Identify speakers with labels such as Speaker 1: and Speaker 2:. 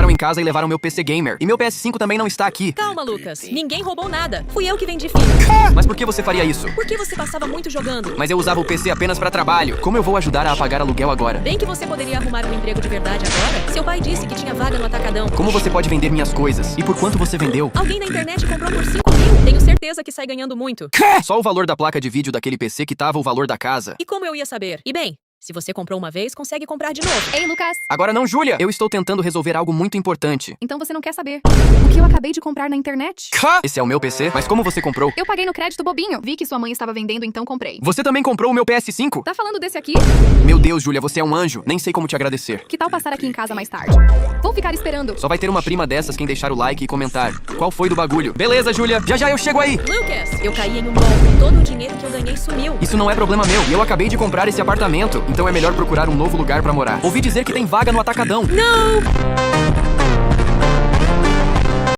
Speaker 1: entraram em casa e levaram meu PC Gamer. E meu PS5 também não está aqui.
Speaker 2: Calma, Lucas. Ninguém roubou nada. Fui eu que vendi fita.
Speaker 1: Mas por que você faria isso?
Speaker 2: Por que você passava muito jogando?
Speaker 1: Mas eu usava o PC apenas pra trabalho. Como eu vou ajudar a pagar aluguel agora?
Speaker 2: Bem que você poderia arrumar um emprego de verdade agora. Seu pai disse que tinha vaga no Atacadão.
Speaker 1: Como você pode vender minhas coisas? E por quanto você vendeu?
Speaker 2: Alguém na internet comprou por 5.000. Tenho certeza que sai ganhando muito.
Speaker 1: Só o valor da placa de vídeo daquele PC que tava o valor da casa.
Speaker 2: E como eu ia saber? E bem, se você comprou uma vez, consegue comprar de novo.
Speaker 3: Ei, Lucas.
Speaker 1: Agora não, Júlia! Eu estou tentando resolver algo muito importante.
Speaker 3: Então você não quer saber o que eu acabei de comprar na internet?
Speaker 1: Esse é o meu PC? Mas como você comprou?
Speaker 3: Eu paguei no crédito bobinho. Vi que sua mãe estava vendendo, então comprei.
Speaker 1: Você também comprou o meu PS5?
Speaker 3: Tá falando desse aqui?
Speaker 1: Meu Deus, Júlia, você é um anjo. Nem sei como te agradecer.
Speaker 3: Que tal passar aqui em casa mais tarde? Vou ficar esperando.
Speaker 1: Só vai ter uma prima dessas quem deixar o like e comentar. Qual foi do bagulho? Beleza, Júlia. Já eu chego aí.
Speaker 2: Lucas, eu caí em um golpe. Todo o dinheiro que eu ganhei sumiu.
Speaker 1: Isso não é problema meu. E eu acabei de comprar esse apartamento. Então é melhor procurar um novo lugar pra morar. Ouvi dizer que tem vaga no Atacadão.
Speaker 2: Não!